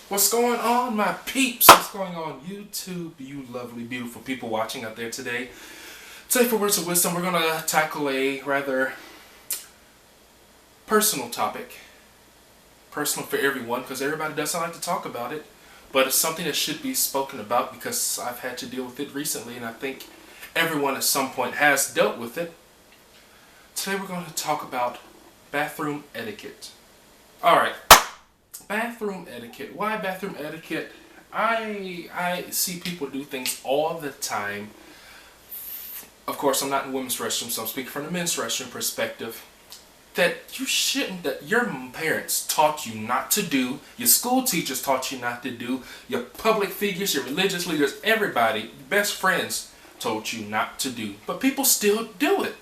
What's going on, my peeps? What's going on, YouTube? You lovely, beautiful people watching out there today. Today, for Words of Wisdom, we're going to tackle a rather personal topic. Personal for everyone, because everybody doesn't like to talk about it. But it's something that should be spoken about because I've had to deal with it recently, and I think everyone at some point has dealt with it. Today, we're going to talk about bathroom etiquette. Alright. Bathroom etiquette. Why bathroom etiquette? I see people do things all the time. Of course, I'm not in women's restroom, so I'm speaking from the men's restroom perspective. That you shouldn't, that your parents taught you not to do, your school teachers taught you not to do, your public figures, your religious leaders, everybody, best friends told you not to do. But people still do it.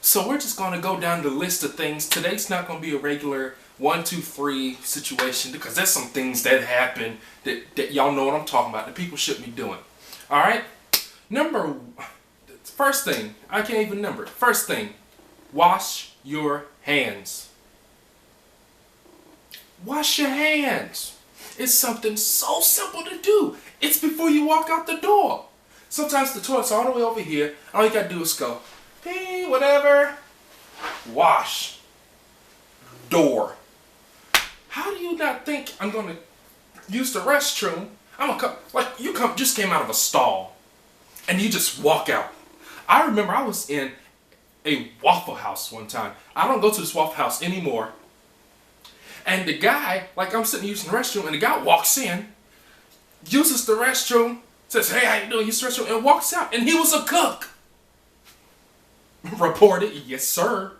So we're just going to go down the list of things. Today's not going to be a regular 1, 2, 3 situation because there's some things that happen that y'all know what I'm talking about that people shouldn't be doing. Alright? First thing, I can't even number it. First thing, wash your hands. Wash your hands. It's something so simple to do. It's before you walk out the door. Sometimes the toilet's all the way over here. All you gotta do is go, pee, whatever. Wash. Door. How do you not think I'm gonna use the restroom? I'm gonna come, like you just came out of a stall and you just walk out. I remember I was in a Waffle House one time. I don't go to this Waffle House anymore. And the guy, like I'm sitting using the restroom, and the guy walks in, uses the restroom, says, "Hey, how you doing? Use the restroom," and walks out. And he was a cook. Reported, yes, sir.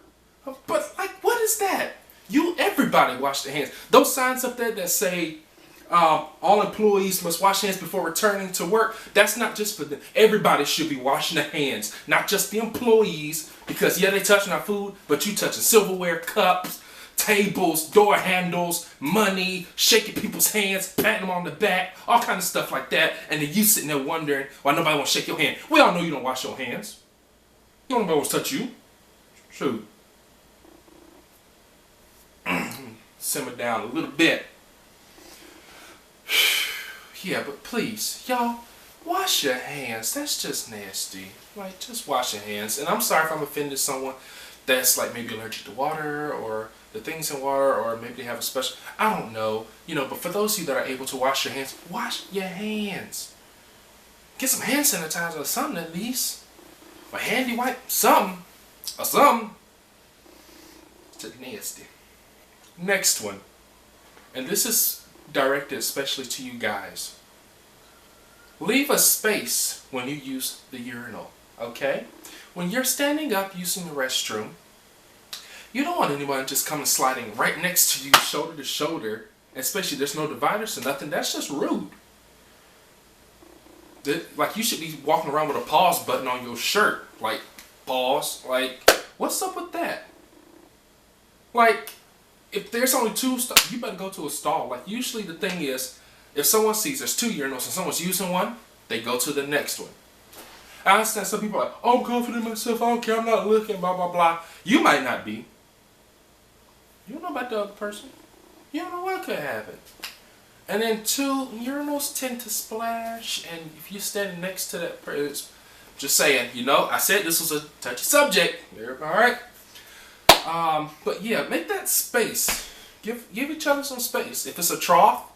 But like, what is that? Everybody wash their hands. Those signs up there that say all employees must wash hands before returning to work, that's not just for them. Everybody should be washing their hands, not just the employees, because yeah, they touching our food, but you touching silverware, cups, tables, door handles, money, shaking people's hands, patting them on the back, all kind of stuff like that, and then you sitting there wondering why nobody wants to shake your hand. We all know you don't wash your hands. Nobody wants to touch you. Shoot. Simmer down a little bit. Yeah, but please, y'all, wash your hands. That's just nasty. Like, just wash your hands. And I'm sorry if I'm offending someone that's like maybe allergic to water or the things in water, or maybe they have a special, I don't know, but for those of you that are able to wash your hands, wash your hands. Get some hand sanitizer or something at least. A handy wipe, something. Or something. It's just nasty. Next one. And this is directed especially to you guys. Leave a space when you use the urinal, okay? When you're standing up using the restroom, you don't want anyone just coming sliding right next to you, shoulder to shoulder, especially there's no dividers or nothing. That's just rude. Like, you should be walking around with a pause button on your shirt. Like, pause. Like, what's up with that? Like, if there's only 2 stalls, you better go to a stall. Like, usually the thing is, if someone sees there's 2 urinals and someone's using one, they go to the next one. I understand some people are like, "Oh, I'm confident in myself, I don't care, I'm not looking, blah, blah, blah." You might not be. You don't know about the other person. You don't know what could happen. And then 2, urinals tend to splash, and if you're standing next to that person, just saying, I said this was a touchy subject. Alright? But yeah, make that space. Give each other some space. If it's a trough,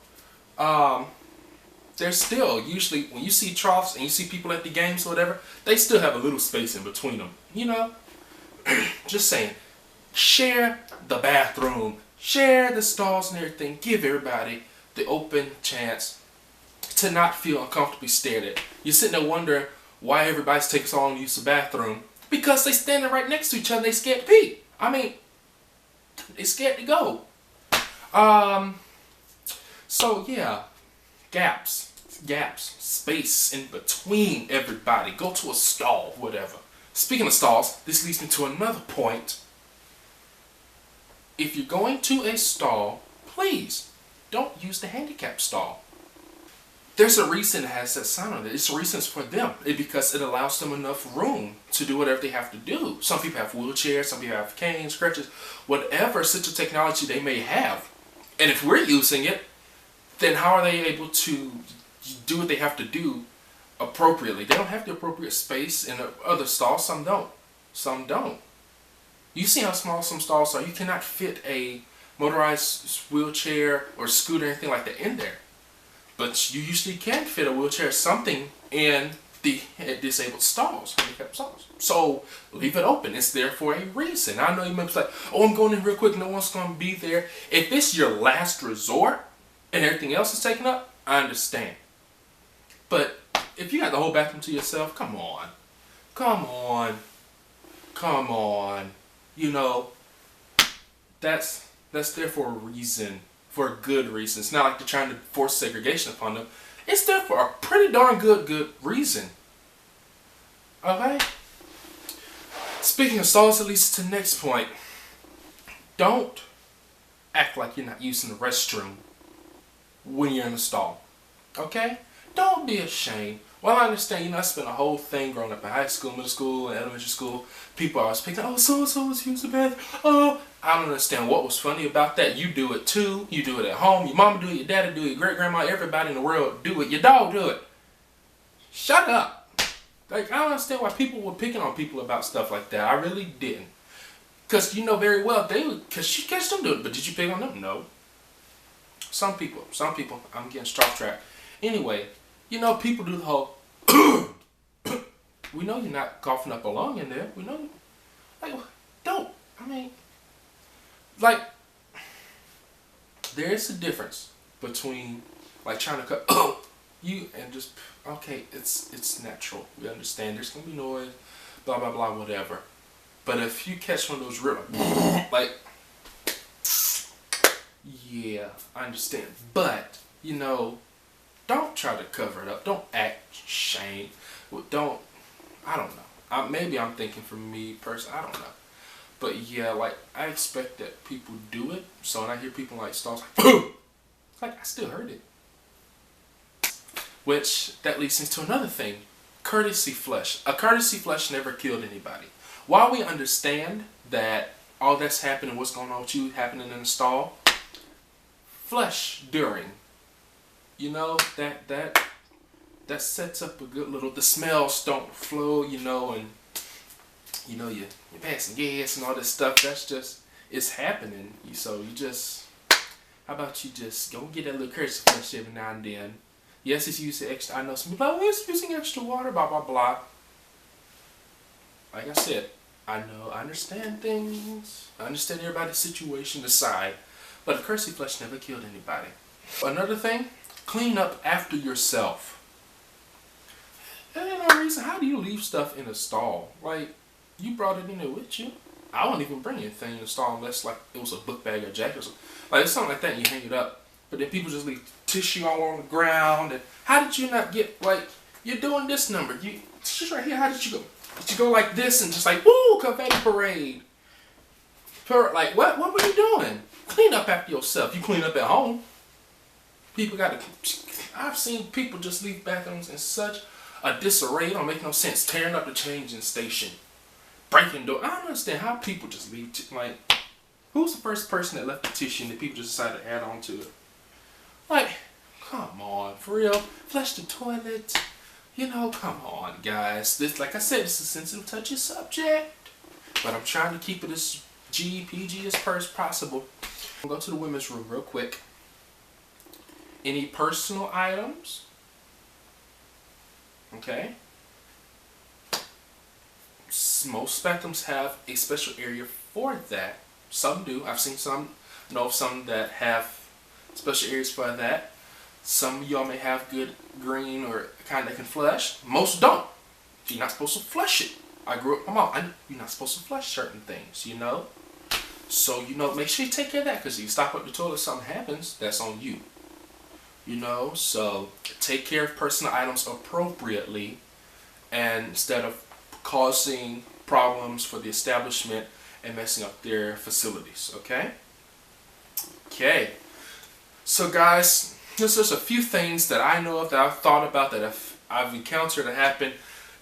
there's still, usually, when you see troughs and you see people at the games or whatever, they still have a little space in between them. Just saying. Share the bathroom. Share the stalls and everything. Give everybody the open chance to not feel uncomfortably stared at. You're sitting there wondering why everybody's taking so long to use the bathroom. Because they standing right next to each other, they scared to pee. I mean, they scared to go. So yeah, gaps, space in between everybody. Go to a stall, whatever. Speaking of stalls, this leads me to another point. If you're going to a stall, please don't use the handicap stall. There's a reason it has that sign on it. It's a reason for them. Because it allows them enough room to do whatever they have to do. Some people have wheelchairs, some people have canes, crutches, whatever essential technology they may have. And if we're using it, then how are they able to do what they have to do appropriately? They don't have the appropriate space in the other stalls. Some don't. Some don't. You see how small some stalls are. You cannot fit a motorized wheelchair or scooter or anything like that in there. But you usually can fit a wheelchair or something in the disabled stalls, handicapped stalls. So leave it open. It's there for a reason. I know you might be like, oh, I'm going in real quick. No one's going to be there. If it's your last resort and everything else is taken up, I understand. But if you got the whole bathroom to yourself, come on. Come on. Come on. You know, that's there for a reason. For a good reason. It's not like they're trying to force segregation upon them. It's there for a pretty darn good reason. Okay? Speaking of stalls, it leads to the next point. Don't act like you're not using the restroom when you're in the stall. Okay? Don't be ashamed. Well, I understand, I spent a whole thing growing up in high school, middle school, and elementary school. People always picking, oh, so-and-so was using the bathroom. Oh, I don't understand what was funny about that. You do it too. You do it at home. Your mama do it, your daddy do it, your great-grandma, everybody in the world do it. Your dog do it. Shut up. Like, I don't understand why people were picking on people about stuff like that. I really didn't. Because you know very well, because you catch them doing it, but did you pick on them? No. Some people, I'm getting off track. Anyway, people do the whole, we know you're not coughing up a lung in there. We know, there is a difference between, trying to cut, you and just, okay, it's natural. We understand there's going to be noise, blah, blah, blah, whatever. But if you catch one of those real, yeah, I understand. But, don't try to cover it up. Don't act shame. I don't know. Maybe I'm thinking for me personally. I don't know. But yeah, I expect that people do it. So when I hear people stalls I still heard it. Which, that leads into another thing. Courtesy flush. A courtesy flush never killed anybody. While we understand that all that's happening, what's going on with you happening in the stall, flush during. That sets up a good little, the smells don't flow, and you're passing gas and all this stuff. That's just, it's happening. So how about you just go get that little courtesy flush every now and then. Yes, it's using extra, I know some people, it's using extra water, blah, blah, blah. Like I said, I know, I understand things. I understand everybody's situation aside. But a courtesy flush never killed anybody. Another thing, clean up after yourself. There ain't no reason. How do you leave stuff in a stall? You brought it in there with you. I wouldn't even bring anything in the stall unless it was a book bag or a jacket or something. It's something like that and you hang it up. But then people just leave tissue all on the ground. And how did you not get, you're doing this number. She's right here. How did you go? Did you go like this and just woo, confetti parade? What were you doing? Clean up after yourself. You clean up at home. I've seen people just leave bathrooms in such a disarray. It don't make no sense. Tearing up the changing station. Breaking door. I don't understand how people just leave, who's the first person that left the tissue and the people just decided to add on to it? Come on, for real. Flush the toilet. Come on, guys. This, like I said, it's a sensitive, touchy subject. But I'm trying to keep it as PG as possible. I'll go to the women's room real quick. Any personal items? Okay. Most bathrooms have a special area for that. Some do. I've seen some, know of some that have special areas for that. Some of y'all may have good green or kind that can flush. Most don't. You're not supposed to flush it. I grew up with my mom. You're not supposed to flush certain things, So, make sure you take care of that, because if you stop up the toilet, something happens, that's on you. So take care of personal items appropriately, and instead of causing problems for the establishment and messing up their facilities, okay? Okay. So guys, there's just a few things that I know of, that I've thought about, that I've encountered that happen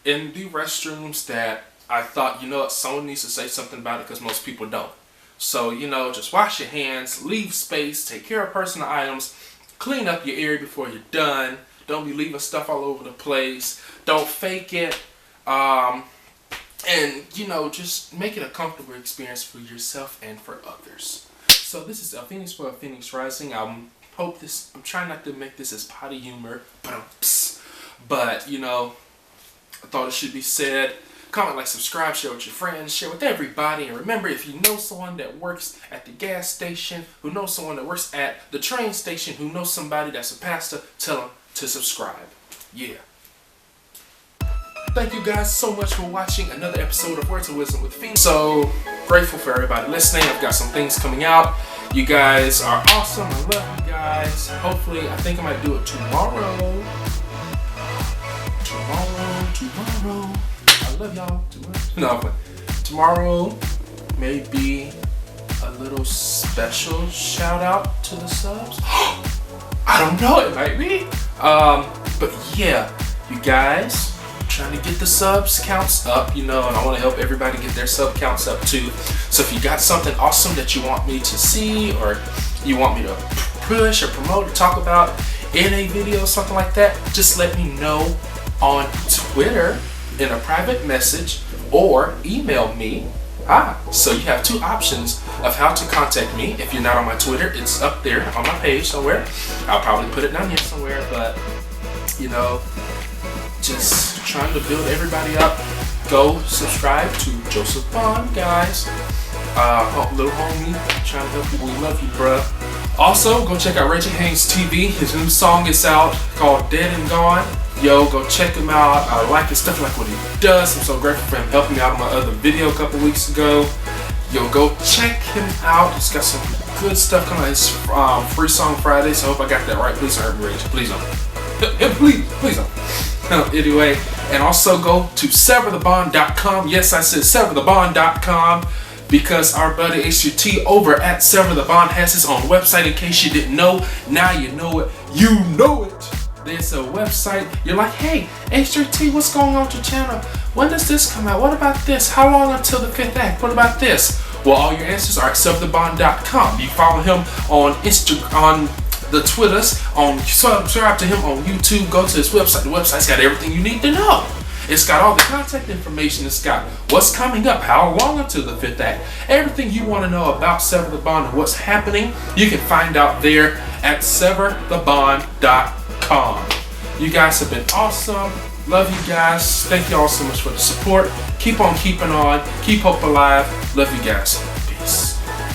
in the restrooms, that I thought, someone needs to say something about it, because most people don't. So, just wash your hands, leave space, take care of personal items, clean up your area before you're done. Don't be leaving stuff all over the place. Don't fake it. And, you know, just make it a comfortable experience for yourself and for others. So this is ElPhoenix for ElPhoenixRising. I'm trying not to make this as potty humor, but you know, I thought it should be said. Comment, like, subscribe, share with your friends, share with everybody, and remember, if you know someone that works at the gas station, who knows someone that works at the train station, who knows somebody that's a pastor, tell them to subscribe. Yeah. Thank you guys so much for watching another episode of Words of Wisdom with Phoenix. So grateful for everybody listening. I've got some things coming out. You guys are awesome. I love you guys. Hopefully, I think I might do it tomorrow. Tomorrow. I love y'all. Tomorrow may be a little special shout out to the subs. I don't know. It might be. But yeah, you guys. Trying to get the subs counts up, you know, and I want to help everybody get their sub counts up too. So if you got something awesome that you want me to see, or you want me to push or promote or talk about in a video, something like that, just let me know on Twitter in a private message or email me. So you have two options of how to contact me. If you're not on my Twitter, it's up there on my page somewhere. I'll probably put it down here somewhere, but you know, just trying to build everybody up. Go subscribe to Joseph Bond, guys. Little homie, trying to help you. We love you, bruh. Also, go check out Reggie Haynes TV. His new song is out called Dead and Gone. Yo, go check him out. I like his stuff, I like what he does. I'm so grateful for him helping me out on my other video a couple weeks ago. Yo, go check him out. He's got some good stuff coming out. It's Free Song Friday, so I hope I got that right. Please don't hurt me, Reggie. Please don't. Please don't. Anyway, and also go to severthebond.com. Yes, I said severthebond.com, because our buddy HUT over at Sever the Bond has his own website. In case you didn't know, now you know it. You know it. There's a website. You're like, hey, HUT, what's going on with your channel? When does this come out? What about this? How long until the 5th act? What about this? Well, all your answers are at severthebond.com. You follow him on Instagram, the Twitters, subscribe to him on YouTube, go to his website. The website's got everything you need to know. It's got all the contact information. It's got what's coming up, how long until the 5th act, everything you want to know about Sever the Bond and what's happening, you can find out there at severthebond.com. You guys have been awesome. Love you guys. Thank you all so much for the support. Keep on keeping on. Keep hope alive. Love you guys.